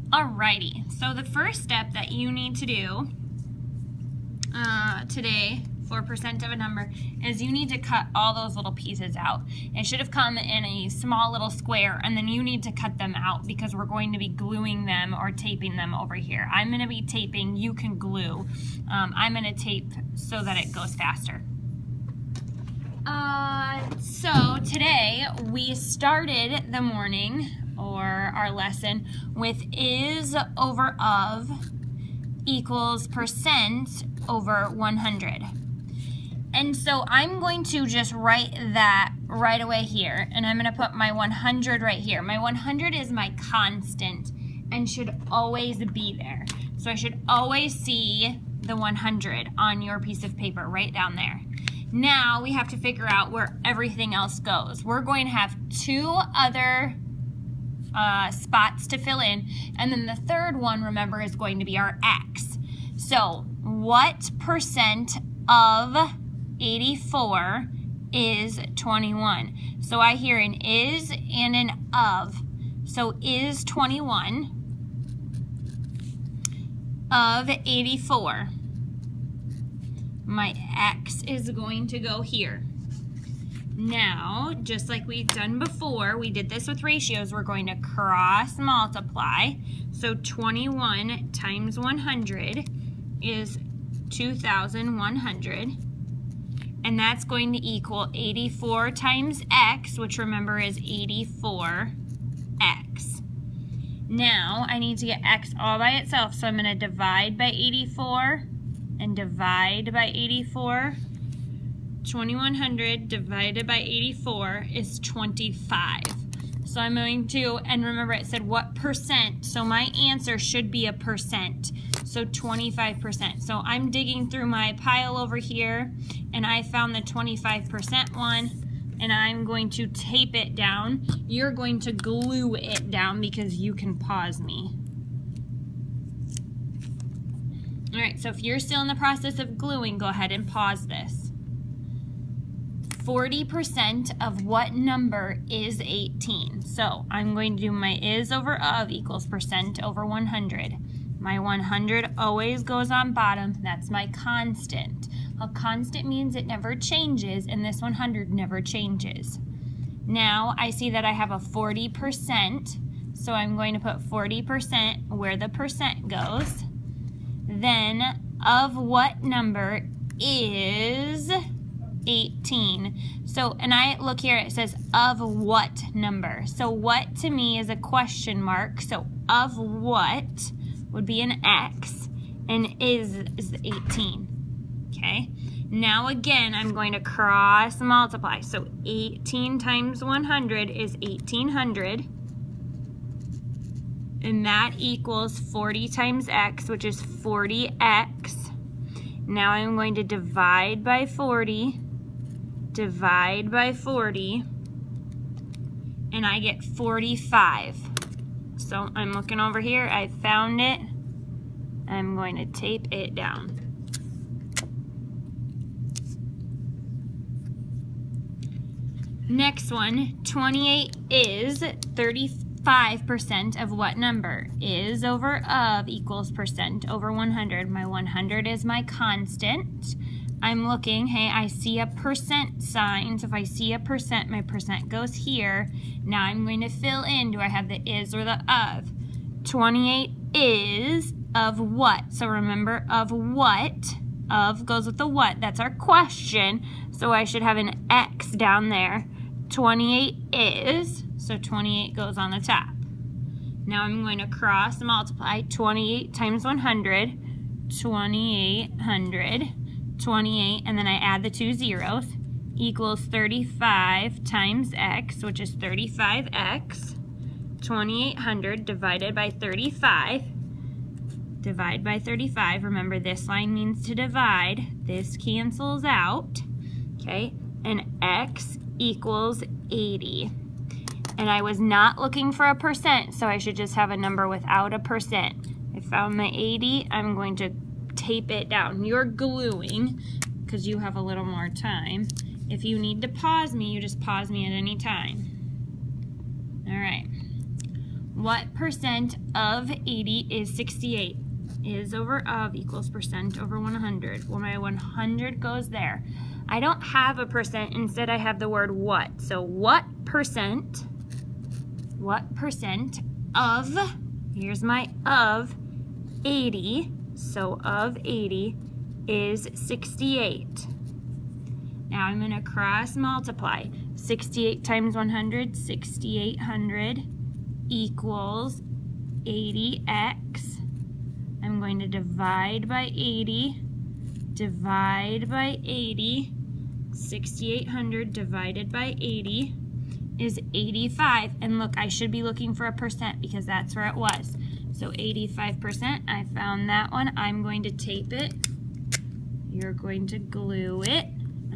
Alrighty, so the first step that you need to do today for percent of a number is you need to cut all those little pieces out. It should have come in a small little square, and then you need to cut them out because we're going to be gluing them or taping them over here. I'm going to be taping, you can glue. I'm going to tape so that it goes faster. So today we started the morning or our lesson with is over of equals percent over 100. And so I'm going to just write that right away here, and I'm going to put my 100 right here. My 100 is my constant and should always be there. So I should always see the 100 on your piece of paper right down there. Now we have to figure out where everything else goes. We're going to have two other spots to fill in, and then the third one, remember, is going to be our X. So what percent of 84 is 21? So I hear an is and an of. So is 21 of 84. My X is going to go here. Now, just like we've done before, we did this with ratios, we're going to cross multiply. So 21 times 100 is 2,100. And that's going to equal 84 times X, which remember is 84X. Now, I need to get X all by itself, so I'm going to divide by 84 and divide by 84. 2100 divided by 84 is 25. So I'm going to, and remember it said what percent, so my answer should be a percent, so 25%. So I'm digging through my pile over here, and I found the 25% one, and I'm going to tape it down. You're going to glue it down because you can pause me. All right, so if you're still in the process of gluing, go ahead and pause this. 40% of what number is 18? So I'm going to do my is over of equals percent over 100. My 100 always goes on bottom. That's my constant. A constant means it never changes, and this 100 never changes. Now I see that I have a 40%, so I'm going to put 40% where the percent goes. Then of what number is 18? So, and I look here, it says of what number? So what to me is a question mark. So of what would be an X, and is 18. Okay. Now again, I'm going to cross multiply. So 18 times 100 is 1800. And that equals 40 times X, which is 40X. Now I'm going to divide by 40, divide by 40, and I get 45. So I'm looking over here, I found it. I'm going to tape it down. Next one, 28 is 35% of what number? Is over of equals percent over 100. My 100 is my constant. I'm looking, hey, I see a percent sign. So if I see a percent, my percent goes here. Now I'm going to fill in, do I have the is or the of? 28 is of what? So remember, of what? Of goes with the what. That's our question. So I should have an X down there. 28 is, so 28 goes on the top. Now I'm going to cross multiply 28 times 100, 2800, 28, and then I add the two zeros, equals 35 times X, which is 35X, 2800 divided by 35, divide by 35, remember this line means to divide, this cancels out, okay, and X equals 80. And I was not looking for a percent, so I should just have a number without a percent. I found my 80, I'm going to tape it down. You're gluing, because you have a little more time. If you need to pause me, you just pause me at any time. All right. What percent of 80 is 68? Is over of equals percent over 100. Well, my 100 goes there. I don't have a percent. Instead, I have the word what. So what percent of, here's my of 80. So of 80 is 68. Now I'm going to cross multiply. 68 times 100, 6,800 equals 80x. I'm going to divide by 80, divide by 80. 6,800 divided by 80 is 85. And look, I should be looking for a percent because that's where it was. So 85%, I found that one. I'm going to tape it. You're going to glue it,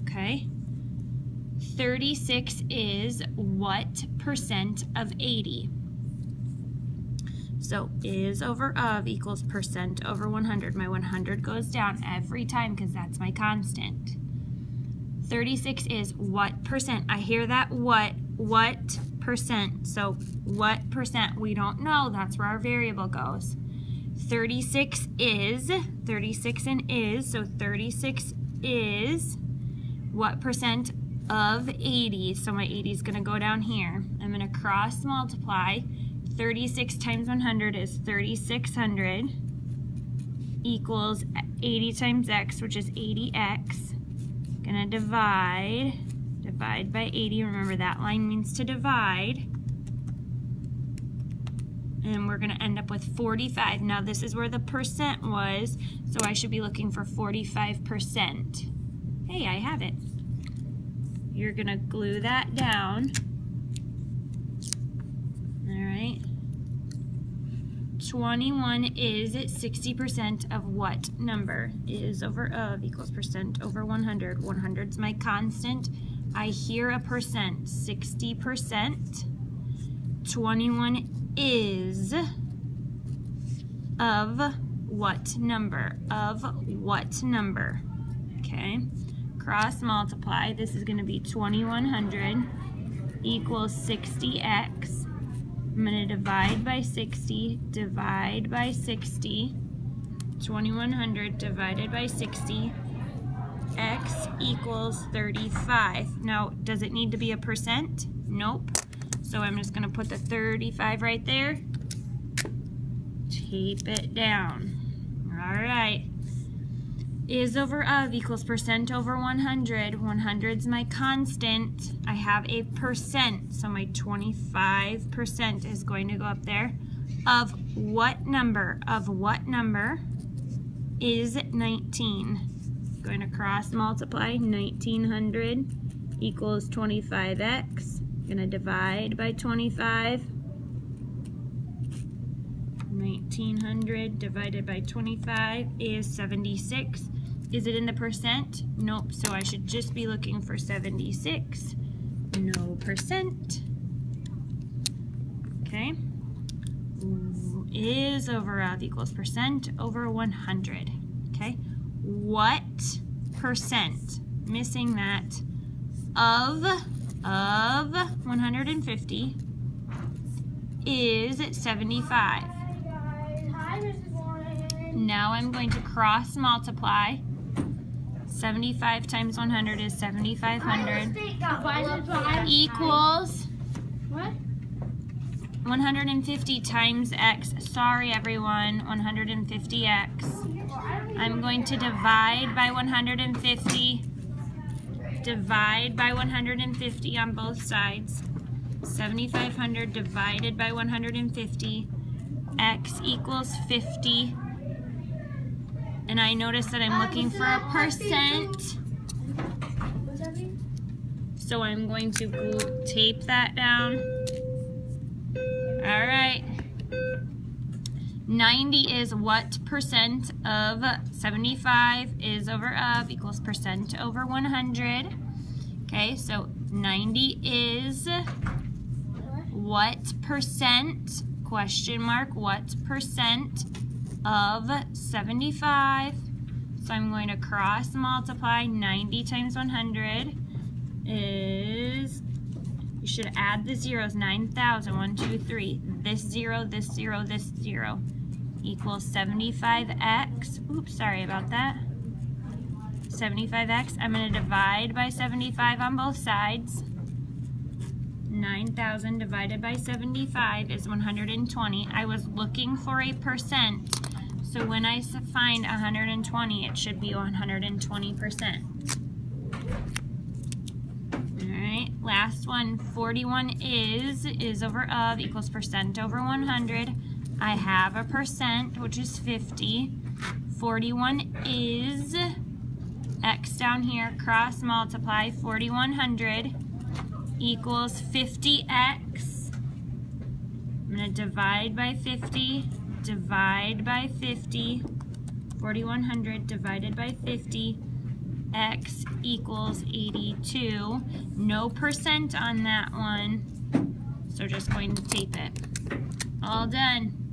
okay? 36 is what percent of 80? So is over of equals percent over 100. My 100 goes down every time because that's my constant. 36 is what percent? I hear that what percent? So what percent? We don't know. That's where our variable goes. 36 is, 36 and is, so 36 is what percent of 80? So my 80 is going to go down here. I'm going to cross multiply. 36 times 100 is 3,600 equals 80 times x, which is 80x. Gonna divide by 80. Remember that line means to divide. And we're gonna end up with 45. Now this is where the percent was, so I should be looking for 45%. Hey, I have it. You're gonna glue that down. 21 is 60% of what number? Is over of equals percent over 100. 100's my constant. I hear a percent. 60%. 21 is of what number? Of what number? Okay. Cross multiply. This is going to be 2,100 equals 60x. I'm going to divide by 60, divide by 60, 2,100 divided by 60, x equals 35. Now, does it need to be a percent? Nope. So I'm just going to put the 35 right there, tape it down. All right. Is over of equals percent over 100. 100's my constant. I have a percent, so my 25% is going to go up there. Of what number? Of what number is 19? Going to cross multiply. 1900 equals 25x. Going to divide by 25. 1900 divided by 25 is 76. Is it in the percent? Nope, so I should just be looking for 76. No percent. Okay. Is over of equals percent over 100. Okay. What percent? Missing that. Of 150 is 75. Now I'm going to cross multiply. 75 times 100 is 7,500 equals what? 150 times x. Sorry everyone, 150x. I'm going to divide by 150. Divide by 150 on both sides. 7,500 divided by 150. X equals 50. And I notice that I'm looking for a percent. So I'm going to tape that down. All right. 90 is what percent of 75 is over of equals percent over 100. Okay, so 90 is what percent, question mark, what percent of 75. So I'm going to cross multiply. 90 times 100 is, you should add the zeros, 9,000, 1, 2, 3. this 0, this 0, this 0 equals 75x. Oops, sorry about that. 75x. I'm going to divide by 75 on both sides. 9,000 divided by 75 is 120. I was looking for a percent, so when I find 120, it should be 120%. Alright, last one. 41 is over of equals percent over 100. I have a percent, which is 50. 41 is x down here, cross multiply 4100 equals 50x. I'm going to divide by 50, divide by 50, 4100 divided by 50, x equals 82. No percent on that one, so just going to tape it. All done.